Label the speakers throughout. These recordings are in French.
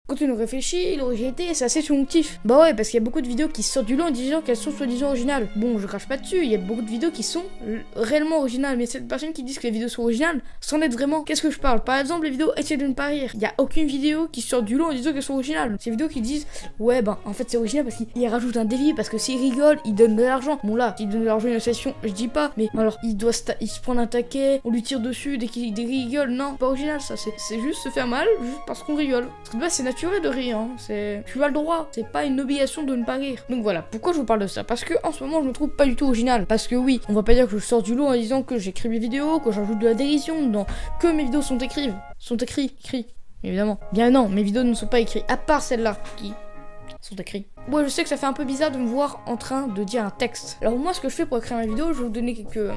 Speaker 1: Quand on réfléchit, l'originalité c'est assez subjectif. Bah ouais, parce qu'il y a beaucoup de vidéos qui sortent du lot en disant qu'elles sont soi-disant originales. Bon, je crache pas dessus, il y a beaucoup de vidéos qui sont réellement originales, mais cette personne qui disent que les vidéos sont originales, c'en est vraiment. Qu'est-ce que je parle? Par exemple, les vidéos Essayer de ne pas rire. Il y a aucune vidéo qui sort du lot en disant qu'elles sont originales. C'est des vidéos qui disent ouais, ben en fait c'est original parce qu'il rajoute un défi, parce que s'il rigole, il donne de l'argent. Bon là, s'il donne de l'argent à une association, je dis pas, mais alors il se prend un taquet, on lui tire dessus dès qu'il rigole. Non, pas original ça, c'est juste se faire mal, juste parce qu'on rigole. Parce que de base, c'est naturel de rire, hein. Tu as le droit, c'est pas une obligation de ne pas rire. Donc voilà, pourquoi je vous parle de ça? Parce que en ce moment, je me trouve pas du tout original. Parce que oui, on va pas dire que je sors du lot en disant que j'écris mes vidéos, que j'ajoute de la dérision dedans, que mes vidéos sont écrites, évidemment. Bien non, mes vidéos ne sont pas écrites, à part celles-là qui sont écrits. Moi je sais que ça fait un peu bizarre de me voir en train de dire un texte. Alors moi ce que je fais pour écrire ma vidéo, je vais vous donner quelques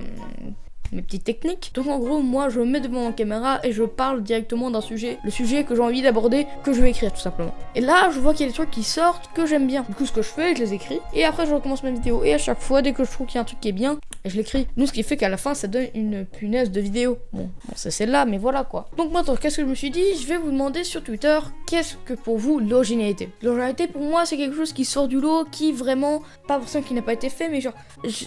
Speaker 1: mes petites techniques. Donc en gros moi je me mets devant ma caméra et je parle directement d'un sujet, le sujet que j'ai envie d'aborder, que je vais écrire tout simplement. Et là je vois qu'il y a des trucs qui sortent que j'aime bien. Du coup ce que je fais, je les écris et après je recommence ma vidéo. Et à chaque fois dès que je trouve qu'il y a un truc qui est bien, je l'écris. Donc ce qui fait qu'à la fin ça donne une punaise de vidéo. Bon c'est celle-là mais voilà quoi. Donc maintenant qu'est-ce que je me suis dit? Je vais vous demander sur Twitter qu'est-ce que pour vous l'originalité. L'originalité pour moi c'est quelque chose qui sort du lot, qui vraiment, pas forcément qui n'a pas été fait, mais genre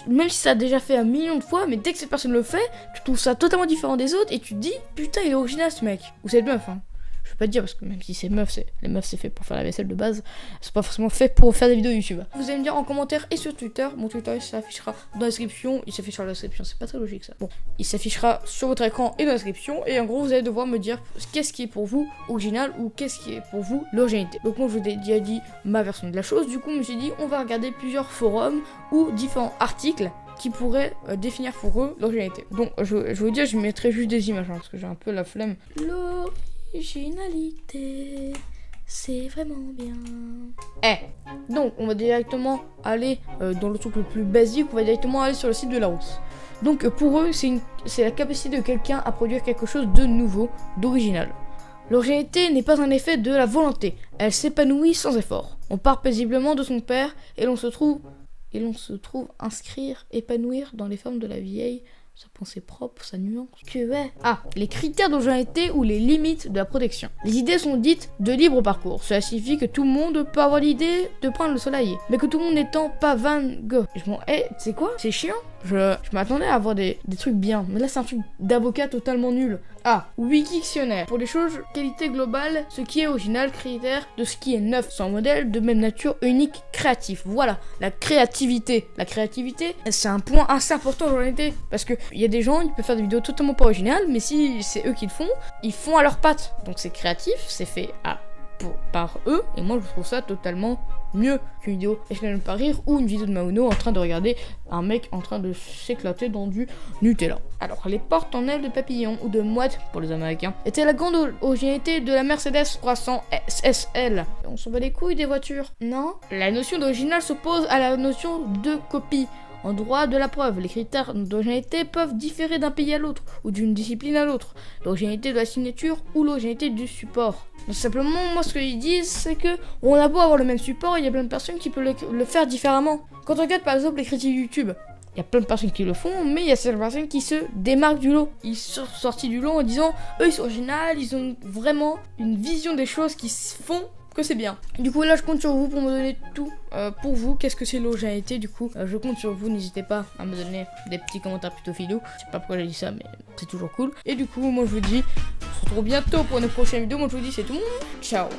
Speaker 1: même si ça a déjà fait 1 million de fois, mais dès que cette personne le fait, tu trouves ça totalement différent des autres et tu te dis putain il est original ce mec. Ou cette meuf hein. Je peux pas te dire parce que même si c'est meuf, les meufs c'est fait pour faire la vaisselle de base, c'est pas forcément fait pour faire des vidéos YouTube. Vous allez me dire en commentaire et sur Twitter, mon Twitter il s'affichera dans la description, c'est pas très logique ça. Bon, il s'affichera sur votre écran et dans la description et en gros vous allez devoir me dire qu'est-ce qui est pour vous original ou qu'est-ce qui est pour vous l'originalité. Donc moi je vous ai déjà dit ma version de la chose, du coup je me suis dit on va regarder plusieurs forums ou différents articles qui pourraient définir pour eux l'originalité. Donc je vous dis, je mettrai juste des images hein, parce que j'ai un peu la flemme. L'originalité, c'est vraiment bien. Donc on va directement aller dans le truc le plus basique, on va directement aller sur le site de Larousse. Donc pour eux, c'est la capacité de quelqu'un à produire quelque chose de nouveau, d'original. L'originalité n'est pas un effet de la volonté, elle s'épanouit sans effort. On part paisiblement de son père et l'on se trouve inscrire, épanouir dans les formes de la vieille, sa pensée propre, sa nuance. Les critères d'originalité ou les limites de la protection. Les idées sont dites de libre parcours. Cela signifie que tout le monde peut avoir l'idée de prendre le soleil, mais que tout le monde n'étant pas Van Gogh. C'est quoi? C'est chiant. Je m'attendais à avoir des trucs bien, mais là c'est un truc d'avocat totalement nul. Wikictionnaire. Pour les choses, qualité globale, ce qui est original, critère de ce qui est neuf, sans modèle, de même nature, unique, créatif. Voilà, la créativité. La créativité, c'est un point assez important en réalité, parce que il y a des gens, ils peuvent faire des vidéos totalement pas originales, mais si c'est eux qui le font, ils font à leur patte. Donc c'est créatif, c'est fait par eux, et moi je trouve ça totalement mieux qu'une vidéo Essayer de ne pas rire ou une vidéo de Maono en train de regarder un mec en train de s'éclater dans du Nutella. Alors les portes en aile de papillon ou de mouette pour les américains étaient la grande originalité de la Mercedes 300 SL. On s'en bat les couilles des voitures, non? La notion d'original s'oppose à la notion de copie. En droit de la preuve, les critères d'originalité peuvent différer d'un pays à l'autre ou d'une discipline à l'autre. L'originalité de la signature ou l'originalité du support. Donc simplement, moi ce qu'ils disent, c'est que on a beau avoir le même support, il y a plein de personnes qui peuvent le faire différemment. Quand on regarde par exemple les critiques YouTube, il y a plein de personnes qui le font, mais il y a certaines personnes qui se démarquent du lot. Ils sont sortis du lot en disant, eux ils sont originaux, ils ont vraiment une vision des choses qui se font que c'est bien. Du coup là je compte sur vous pour me donner tout pour vous, qu'est-ce que c'est l'originalité. Du coup je compte sur vous, n'hésitez pas à me donner des petits commentaires plutôt filous. Je sais pas pourquoi j'ai dit ça mais c'est toujours cool. Et du coup moi je vous dis, on se retrouve bientôt pour une prochaine vidéo. Moi je vous dis c'est tout, ciao.